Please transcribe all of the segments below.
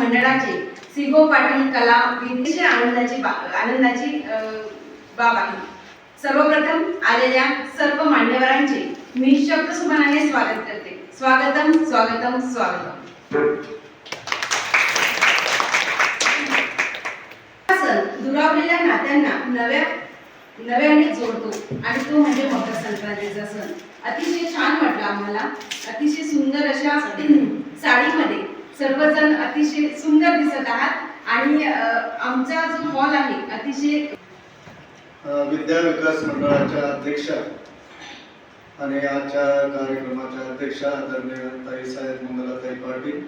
मंडळाचे सिगो पाटील कला विशेष आनंदाची बाब आहे। सर्वप्रथम आलेल्या सर्व मान्यवरांचे मी शब्दसुमनाने स्वागत करते। स्वागतम स्वागतम स्वागतम। दुरावलेल्या नात्यांना नव्याने जोडतो आणि तो म्हणजे मकर संक्रांतीचा सण। अतिशय छान वाटलं आम्हाला। अतिशय सुंदर अशा साडीमध्ये सर्वजण अतिशय सुंदर दिसत आहात आणि आमचा जो हॉल आहे अतिशय विद्या विकास मंडळाच्या अध्यक्षा आणि आजच्या कार्यक्रमाच्या अध्यक्षा आदरणीय ताईसाहेब मंगलाताई पाटील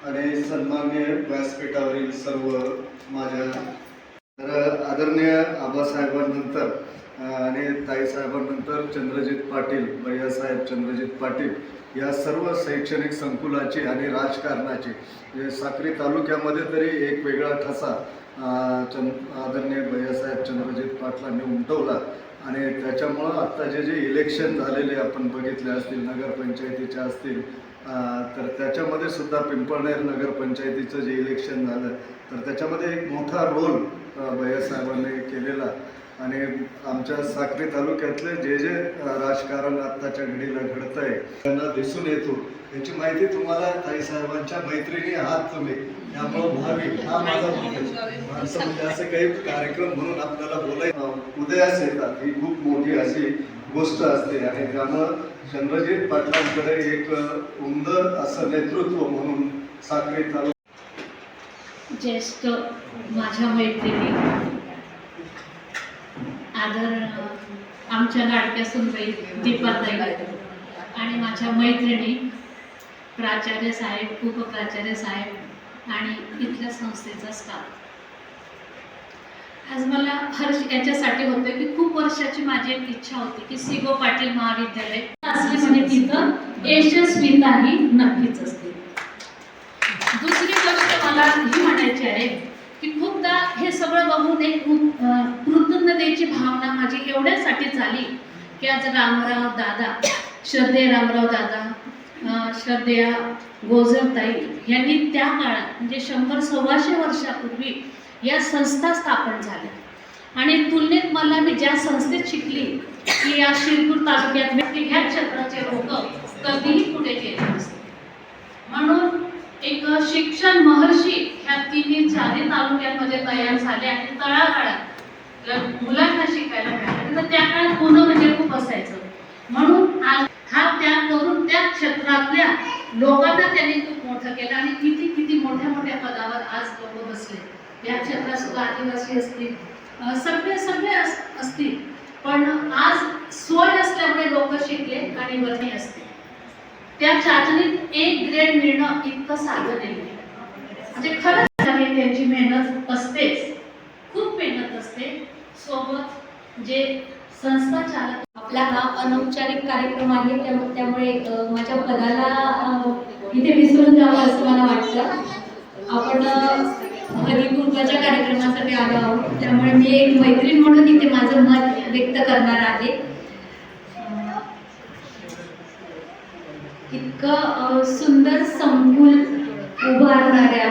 आणि सन्माननीय व्यासपीठावरील सर्व माझ्या आदरणीय आबासाहेबांनंतर आणि ताईसाहेबांनंतर चंद्रजित पाटील, भैयासाहेब चंद्रजित पाटील या सर्व शैक्षणिक संकुलाची आणि राजकारणाची म्हणजे साक्री तालुक्यामध्ये तरी एक वेगळा ठसा आदरणीय भैयासाहेब चंद्रजित पाटलांनी उमटवला आणि त्याच्यामुळं आत्ता जे इलेक्शन झालेले आपण बघितले असतील, नगरपंचायतीचे असतील, तर त्याच्यामध्ये सुद्धा पिंपळनेर नगरपंचायतीचं जे इलेक्शन झालं तर त्याच्यामध्ये एक मोठा रोल भैयासाहेबांनी केलेला आणि आमच्या साक्री तालुक्यातले जे राजकारण आत्ताच्या घडीला घडत आहे त्यांना दिसून येतो। याची माहिती तुम्हाला ताईसाहेबांच्या मैत्रिणी आहात तुम्ही, त्यामुळं भावी हा माझा माणसं म्हणजे असे काही कार्यक्रम म्हणून आपल्याला उदयास येतात ही खूप मोठी अशी गोष्ट असते आणि त्यामुळं चंद्रजित पाटलांकडे एक उमद असं नेतृत्व म्हणून साक्री तालुका ज्येष्ठ माझ्या मैत्रिणी आमच्या लाडक्या सुनबाई दीपाताई आणि माझ्या मैत्रिणी प्राचार्य साहेब, उपप्राचार्य साहेब आणि इथल्या संस्थेचा स्टाफ। आज मला हर्ष याच्यासाठी होतं की खूप वर्षाची माझी एक इच्छा होती की सिगो पाटील महाविद्यालय असले म्हणजे तिथं यशस्वीता ही नक्कीच असते। दुसरी गोष्ट मला ही म्हणायची आहे की खूपदा हे सगळं बघून एक कृतज्ञतेची भावना माझी एवढ्यासाठी झाली की आज रामराव दादा, श्रद्धेय रामराव दादा, श्रद्धेय गोजरताई यांनी त्या काळात म्हणजे 100-125 वर्षापूर्वी या संस्था स्थापन झाल्या आणि तुलनेत मला मी ज्या संस्थेत शिकली की या शिरपूर तालुक्यात ह्या क्षेत्राचे लोक कधीही पुढे गेले नसते। म्हणून एक शिक्षण महर्षी ह्या 3-4 तालुक्यांमध्ये तयार झाले आणि तळागाळात मुलांना शिकायला मिळालं। तर त्या काळात पुणे म्हणजे खूप असायचं, म्हणून आज हा त्याग करून त्या क्षेत्रातल्या लोकांना त्यांनी खूप मोठं केलं आणि किती मोठ्या पदावर आज लोक बसले। या क्षेत्रात सुद्धा आदिवासी असतील, सगळे असतील, पण आज सोय असल्यामुळे लोक शिकले आणि वरती असतील। त्या चाचणीत 1 ग्रेड मिळणं इतकं साधं नाही म्हणजे खरंच त्यांची मेहनत असतेच, खूप मेहनत असते। सोबत जे संस्था चालक आपला हा अनौपचारिक कार्यक्रम आहे त्यामुळे माझ्या पदाला इथे विसरून जावं असं मला वाटतं। आपण हरिकुंकाच्या कार्यक्रमासाठी आलो आहोत, त्यामुळे मी एक मैत्रीण म्हणून इथे माझं मत व्यक्त करणार आहे। इतकं सुंदर संकुल उभारणाऱ्या,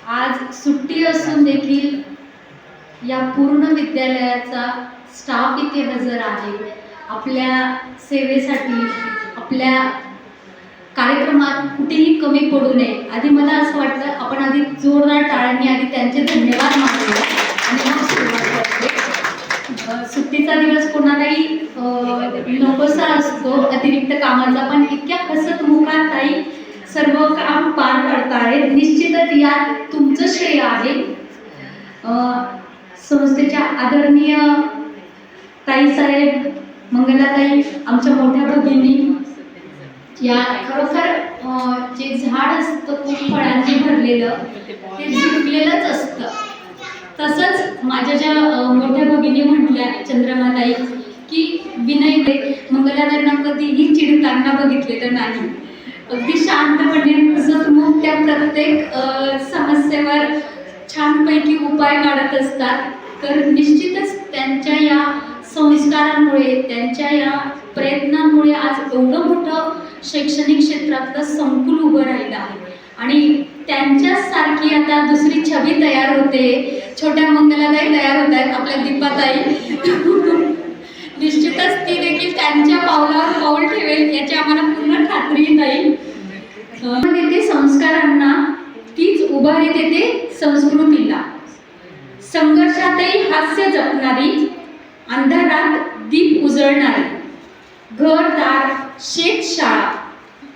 आज सुट्टी असून देखील या पूर्ण विद्यालयाचा स्टाफ इथे हजर आहे आपल्या सेवेसाठी, आपल्या कार्यक्रमात कुठेही कमी पडू नये। आधी मला असं वाटतं आपण आधी जोरदार टाळ्यांनी आधी त्यांचे धन्यवाद मानूया आणि मग सुरुवात करते। सुट्टीचा दिवस कोणालाही नकोसा असतो अतिरिक्त कामाचा, पण इतक्या हसतमुखात ताई सर्व काम पार पाडतायत, निश्चितच यात तुमचं श्रेय आहे। संस्थेच्या आदरणीय ताईसाहेब मंगलाताई, आमच्या मोठ्या भगिनी, या खरोखर जे झाड असतं खूप फळांनी भरलेलं ते झुकलेलंच असतं। तसंच माझ्या ज्या मोठ्या भगिनी म्हटल्या चंद्रमाताई की विनय मंगलाताईंना कधीही चिडताना बघितलेलं नाही, अगदी शांतपणे हसतमुख त्या प्रत्येक समस्येवर छानपैकी उपाय काढत असतात। तर निश्चितच त्यांच्या या संस्कारांमुळे, त्यांच्या या प्रयत्नांमुळे आज एवढं मोठं शैक्षणिक क्षेत्रातलं संकुल उभं राहिलं आहे आणि त्यांच्यासारखी आता दुसरी छबी तयार होते. छोट्या मंगलाताई तयार होत आहेत, आपल्या दीपाताई. निश्चितच ती देखील त्यांच्या पावलावर पाऊल ठेवेल याची आम्हाला पूर्ण खात्री नाही. देते संस्कारांना, तीच उभारी देते संस्कृतीला. संघर्षातही हास्य जपणारी, अंधारात दीप उजळणारी, घरदार, शेतशाळा,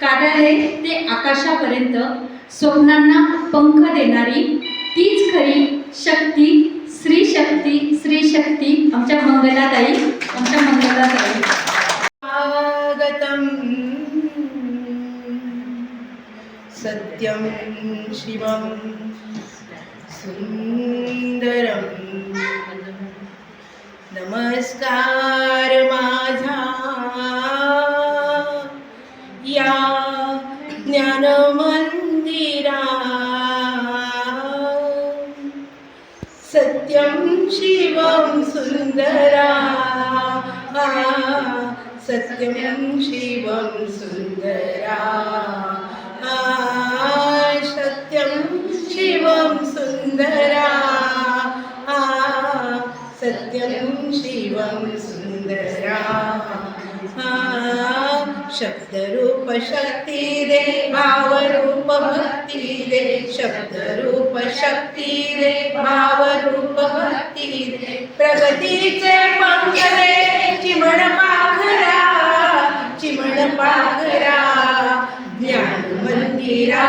कार्यालय ते आकाशापर्यंत स्वप्नांना पंख देणारी, तीच खरी शक्ती, स्त्री शक्ती, स्त्री शक्ती आमच्या मंगलाताई. स्वागतम सत्यम शिवम सुंदरम. नमस्कार माझा या ज्ञान मंदिरा. सत्यम शिवम सुंदरा, सत्यम शिवम सुंदरा, सत्यम शिवम सुंदरा, सत्यम शिवम सुंदरा. शब्दरूप शक्ती दे, भावरूप भक्ती दे. शब्दरूप शक्ती दे, भावरूप भक्ती दे. प्रगतीचे पंख दे, चिमण पाखरा, चिमण पाखरा. ज्ञान मंदिरा,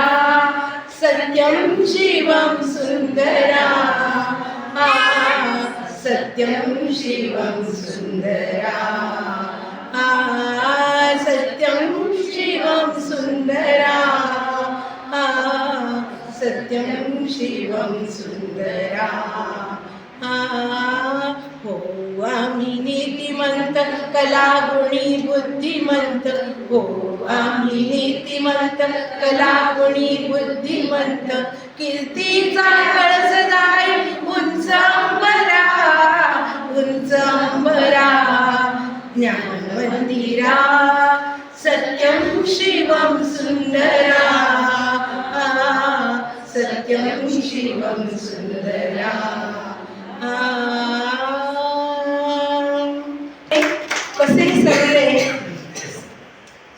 सत्यम शिवम सुंदरा, सत्यम शिवम सुंदरा, सत्यम शिवम सुंदरा, सत्यम शिवम सुंदरा. हो आम्ही नीतिमंत, कलागुणी बुद्धिमंत. हो आम्ही नीतिमंत, कलागुणी बुद्धिमंत. कीर्तीचा कळस जाई उंच अंबरा, उंच अंबरा. ज्ञान मंदिरा, सत्यम शिवम सुंदरा, सत्यम शिवम सुंदरा. कसे सरले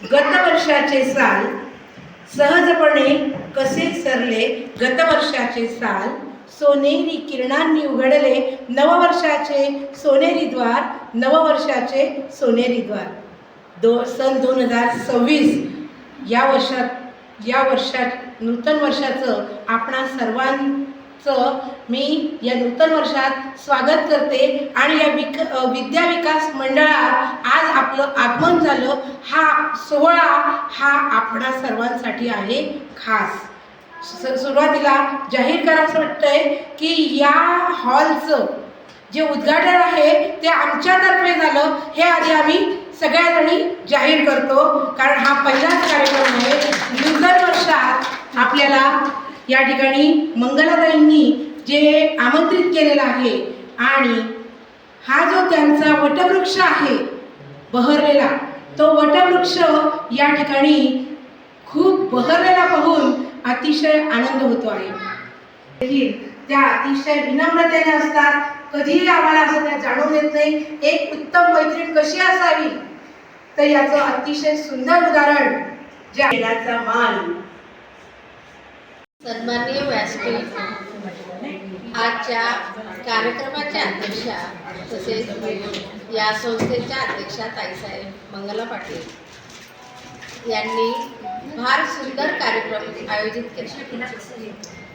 गतवर्षाचे साल, सहजपणे कसे सरले गतवर्षाचे साल. सोनेरी किरणांनी उघडले नववर्षाचे सोनेरी द्वार, नववर्षाचे सोनेरी द्वार. सन 2026 या वर्षात नूतन वर्षाचं आपणा सर्वांचं मी या नूतन वर्षात स्वागत करते. आणि या विद्या विकास मंडळात आज आपलं आगमन झालं. हा सोहळा हा आपणा सर्वांसाठी आहे खास. सुरुवातीला जाहीर करावंसं वाटतंय की या हॉलचं जे उद्घाटन आहे ते आमच्यातर्फे झालं. हे आधी आम्ही सगळ्याजणी जाहीर करतो, कारण हा पहिलाच कार्यक्रम आहे. नूतन वर्षात आपल्याला या ठिकाणी मंगलाताईंनी जे आमंत्रित केलेलं आहे आणि हा जो त्यांचा वटवृक्ष आहे बहरलेला, तो वटवृक्ष या ठिकाणी खूप बहरलेला पाहून अतिशय आनंद होतो आहे. त्या अतिशय विनम्रतेने असतात. कधीही आम्हाला असं त्या जाणून येत नाही एक उत्तम मैत्रीण कशी असावी. तर याचं अतिशय सुंदर उदाहरण जे आहे मान. सन्माननीय व्यासपीठ, आजच्या कार्यक्रमाच्या अध्यक्षा तसेच या संस्थेच्या अध्यक्षा ताईसाहेब मंगला पाटील यांनी फार सुंदर कार्यक्रम आयोजित केला.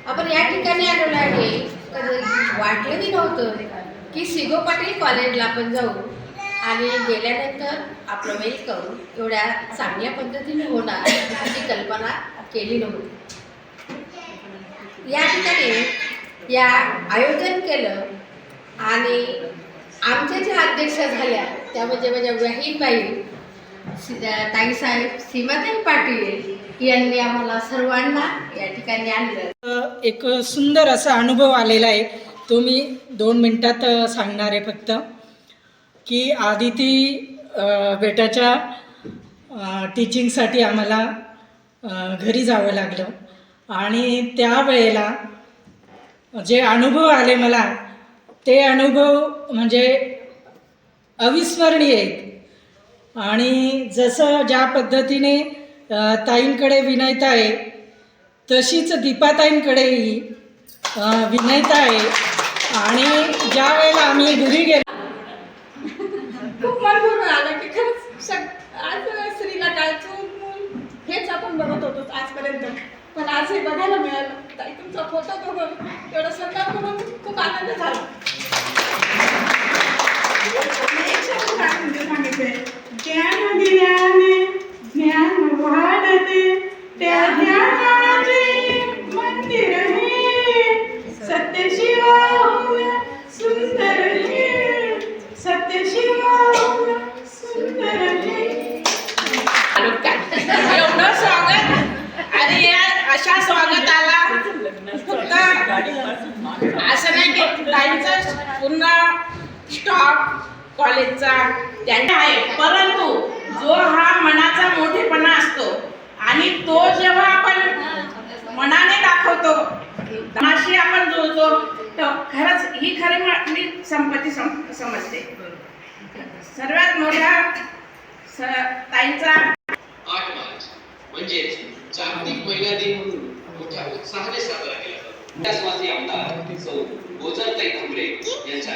आपण या ठिकाणी आलेलो आहे, कधी वाटलंही नव्हतं की सिगो पाटील कॉलेजला आपण जाऊ आणि गेल्यानंतर आपलं वेलकम एवढ्या चांगल्या पद्धतीने होणार अशी कल्पना केली नव्हती. या ठिकाणी या आयोजन केलं आणि आमच्या ज्या अध्यक्षा झाल्या त्या म्हणजे माझ्या बहीणबाई ताईसाहेब सीमाताई पाटील यांनी आम्हाला सर्वांना या ठिकाणी आणलं. एक सुंदर असा अनुभव आलेला आहे, तो मी 2 मिनटात सांगणार आहे फक्त. की आदिती बेटाच्या टीचिंगसाठी आम्हाला घरी जावं लागलं आणि त्यावेळेला जे अनुभव आले मला ते अनुभव म्हणजे अविस्मरणीय आहेत. आणि जसं ज्या पद्धतीने ताईंकडे विनयता आहे तशीच दीपाताईंकडेही विनयता आहे. आणि ज्या वेळेला आम्ही घरी गेलो खूप मन भरून आलं की खरंच आज स्त्रीला काय चूल मूल हेच आपण बघत होतो आजपर्यंत, पण आज हे बघायला मिळालं. ताई तुमचा फोटो बघून एवढं सन्मान बघून खूप आनंद झाला. एक शब्द म्हणजे सांगितले, ज्ञान दिल्याने ज्ञान वाढते, त्या ज्ञानाचे मंदिर हे सत्य शिवाय सुंदर हे, सत्य शिवाय सुंदर हे. एवढं स्वागत आणि या अशा स्वागताला फक्त असं नाही की ताईंचं पुन्हा स्टॉप कॉलेजचा त्यांना आहे, परंतु जो हा मनाचा मोठेपणा असतो आणि तो जेव्हा आपण मनाने दाखवतो, तमाशी आपण जुळतो, तर खरंच ही खरी मी संपत्ती समजते. सर्वात मोठा ताईंचा 8 मार्च म्हणजेच जागतिक महिला दिन म्हणून मोठ्या उत्साहाने साजरा केला जातो. विकासवासी आमदार सौ गोजरताई खुंबरे यांच्या